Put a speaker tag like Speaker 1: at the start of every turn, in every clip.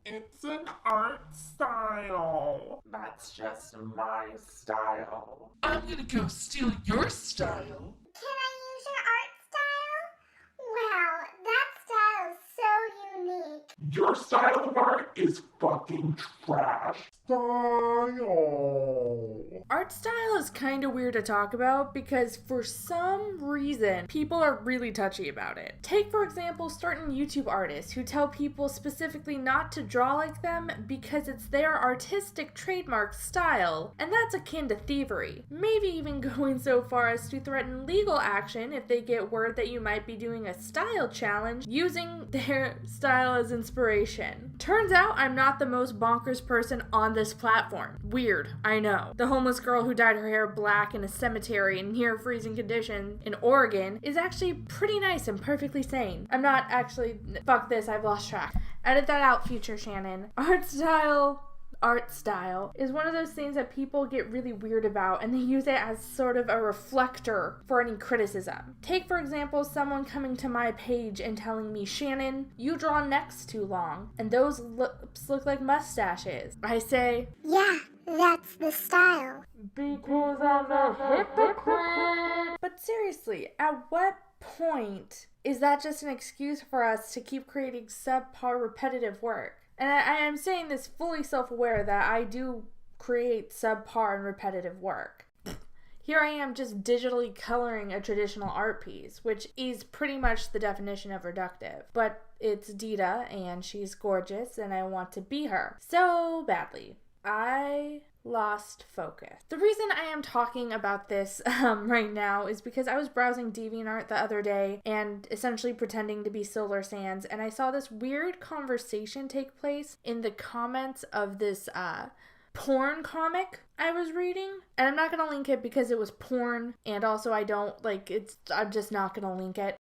Speaker 1: It's an art style. That's just my style. I'm gonna go steal your style.
Speaker 2: Can I use your art style? Wow, that style is so unique.
Speaker 1: Your style of art is fucking trash. Style.
Speaker 3: Art style is kind of weird to talk about because for some reason people are really touchy about it. Take for example certain YouTube artists who tell people specifically not to draw like them because it's their artistic trademark style, and that's akin to thievery. Maybe even going so far as to threaten legal action if they get word that you might be doing a style challenge using their style as inspiration. Turns out I'm not the most bonkers person on this platform. Weird, I know. The homeless girl who dyed her hair black in a cemetery in near freezing conditions in Oregon is actually pretty nice and perfectly sane. I'm not actually. Fuck this, I've lost track. Edit that out, future Shannon. Art style is one of those things that people get really weird about, and they use it as sort of a reflector for any criticism. Take for example someone coming to my page and telling me, Shannon, you draw necks too long and those lips look like mustaches. I say,
Speaker 2: Yeah, that's the style.
Speaker 3: because I'm a hypocrite. But seriously, at what point is that just an excuse for us to keep creating subpar repetitive work? And I am saying this fully self-aware that I do create subpar and repetitive work. Here I am just digitally coloring a traditional art piece, which is pretty much the definition of reductive. But it's Dita, and she's gorgeous, and I want to be her so badly. I lost focus. The reason I am talking about this right now is because I was browsing DeviantArt the other day and essentially pretending to be Solar Sands, and I saw this weird conversation take place in the comments of this porn comic I was reading. And I'm not gonna link it because it was porn, and also I'm just not gonna link it.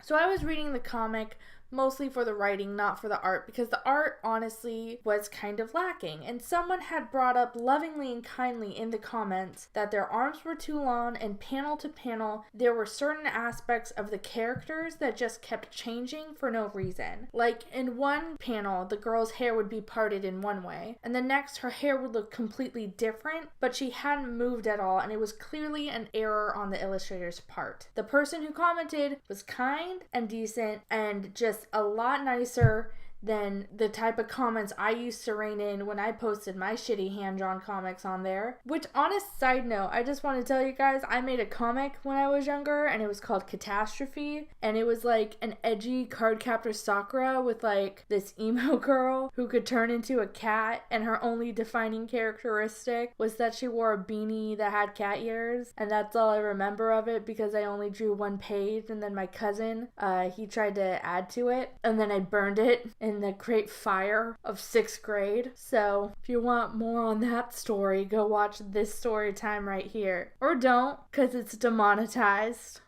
Speaker 3: So I was reading the comic mostly for the writing, not for the art, because the art honestly was kind of lacking. And someone had brought up lovingly and kindly in the comments that their arms were too long, and panel to panel there were certain aspects of the characters that just kept changing for no reason. Like in one panel the girl's hair would be parted in one way, and the next her hair would look completely different, but she hadn't moved at all, and it was clearly an error on the illustrator's part. The person who commented was kind and decent and just a lot nicer than the type of comments I used to rein in when I posted my shitty hand-drawn comics on there. Which, honest side note, I just want to tell you guys, I made a comic when I was younger, and it was called Catastrophe, and it was like an edgy Cardcaptor Sakura with like this emo girl who could turn into a cat, and her only defining characteristic was that she wore a beanie that had cat ears, and that's all I remember of it because I only drew one page, and then my cousin, he tried to add to it, and then I burned it in the great fire of 6th grade. So if you want more on that story, go watch this story time right here. Or don't, because it's demonetized.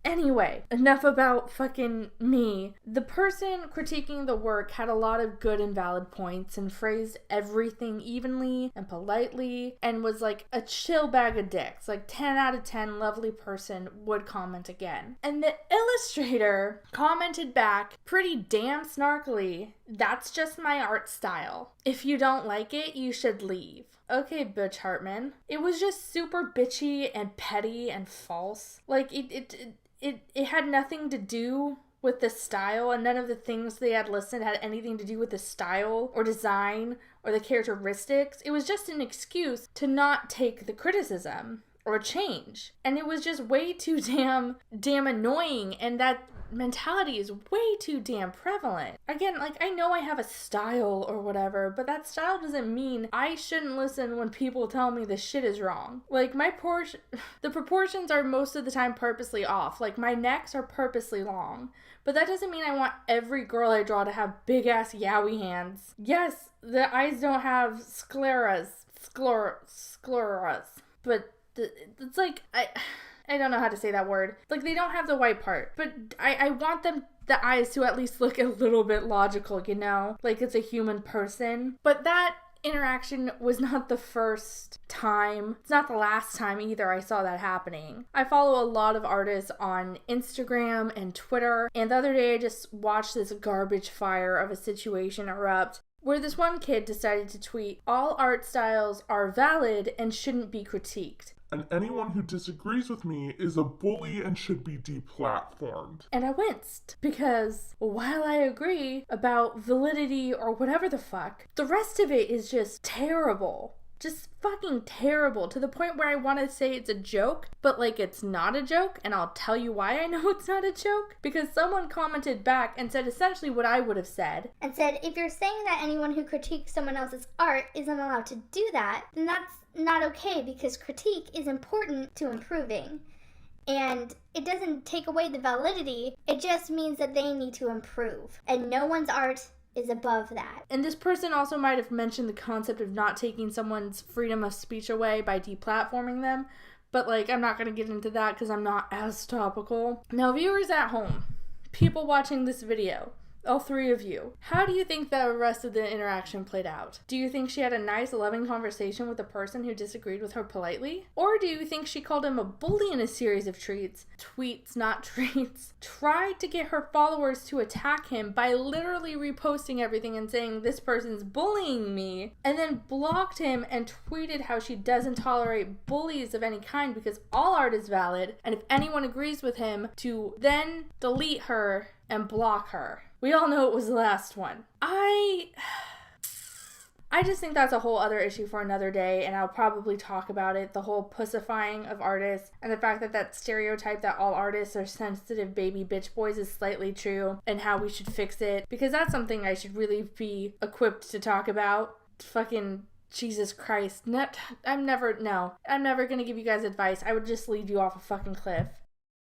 Speaker 3: Anyway, enough about fucking me. The person critiquing the work had a lot of good and valid points and phrased everything evenly and politely and was like a chill bag of dicks. Like 10 out of 10 lovely person would comment again. And the illustrator commented back pretty damn snarkily, "That's just my art style. If you don't like it, you should leave." Okay, Butch Hartman. It was just super bitchy and petty and false. Like, it had nothing to do with the style, and none of the things they had listed had anything to do with the style or design or the characteristics. It was just an excuse to not take the criticism or change. And it was just way too damn annoying, and that mentality is way too damn prevalent. Again, like, I know I have a style or whatever, but that style doesn't mean I shouldn't listen when people tell me the shit is wrong. Like, the proportions are most of the time purposely off. Like, my necks are purposely long. But that doesn't mean I want every girl I draw to have big ass yowie hands. Yes, the eyes don't have scleras, but it's like, I don't know how to say that word. Like, they don't have the white part. But I want the eyes to at least look a little bit logical, you know? Like it's a human person. But that interaction was not the first time. It's not the last time either I saw that happening. I follow a lot of artists on Instagram and Twitter, and the other day I just watched this garbage fire of a situation erupt where this one kid decided to tweet, "All art styles are valid and shouldn't be critiqued.
Speaker 1: And anyone who disagrees with me is a bully and should be deplatformed."
Speaker 3: And I winced, because while I agree about validity or whatever the fuck, the rest of it is just terrible. Just fucking terrible, to the point where I want to say it's a joke, but like it's not a joke, and I'll tell you why I know it's not a joke. Because someone commented back and said essentially what I would have said.
Speaker 2: And said, if you're saying that anyone who critiques someone else's art isn't allowed to do that, then that's not okay, because critique is important to improving. And it doesn't take away the validity, it just means that they need to improve. And no one's art is above that.
Speaker 3: And this person also might have mentioned the concept of not taking someone's freedom of speech away by deplatforming them, but like I'm not going to get into that because I'm not as topical. Now, viewers at home, people watching this video, all three of you, how do you think the rest of the interaction played out? Do you think she had a nice, loving conversation with the person who disagreed with her politely? Or do you think she called him a bully in a series of tweets, not treats, tried to get her followers to attack him by literally reposting everything and saying, "This person's bullying me," and then blocked him and tweeted how she doesn't tolerate bullies of any kind because all art is valid, and if anyone agrees with him, to then delete her and block her? We all know it was the last one. I just think that's a whole other issue for another day, and I'll probably talk about it. The whole pussifying of artists and the fact that that stereotype that all artists are sensitive baby bitch boys is slightly true, and how we should fix it, because that's something I should really be equipped to talk about. Fucking Jesus Christ. I'm never gonna give you guys advice. I would just lead you off a fucking cliff.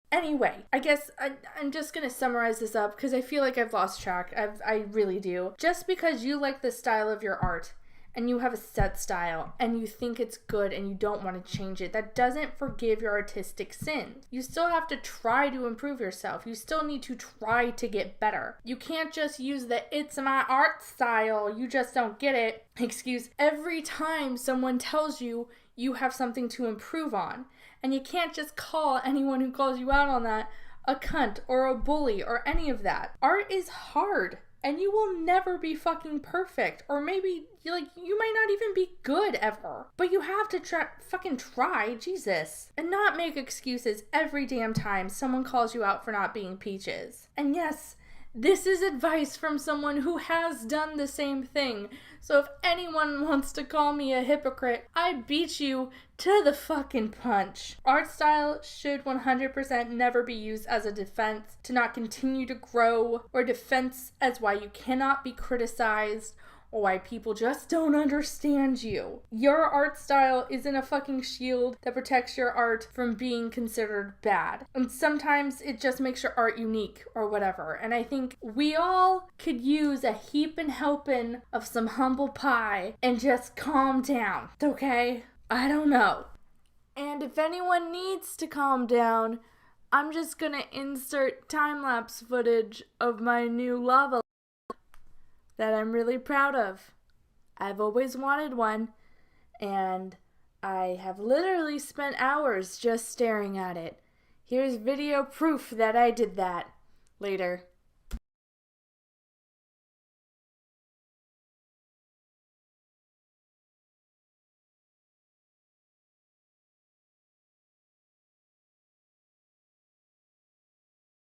Speaker 3: Anyway, I guess I'm just gonna summarize this up because I feel like I've lost track. I really do. Just because you like the style of your art and you have a set style and you think it's good and you don't want to change it, that doesn't forgive your artistic sins. You still have to try to improve yourself. You still need to try to get better. You can't just use the "it's my art style, you just don't get it" excuse every time someone tells you you have something to improve on. And you can't just call anyone who calls you out on that a cunt or a bully or any of that. Art is hard, and you will never be fucking perfect. Or maybe, you might not even be good ever. But you have to fucking try, Jesus. And not make excuses every damn time someone calls you out for not being peaches. And yes, this is advice from someone who has done the same thing. So if anyone wants to call me a hypocrite, I beat you to the fucking punch. Art style should 100% never be used as a defense to not continue to grow, or defense as why you cannot be criticized, or why people just don't understand you. Your art style isn't a fucking shield that protects your art from being considered bad. And sometimes it just makes your art unique or whatever. And I think we all could use a heapin' helping of some humble pie and just calm down, okay? I don't know. And if anyone needs to calm down, I'm just gonna insert time-lapse footage of my new lava that I'm really proud of. I've always wanted one, and I have literally spent hours just staring at it. Here's video proof that I did that. Later.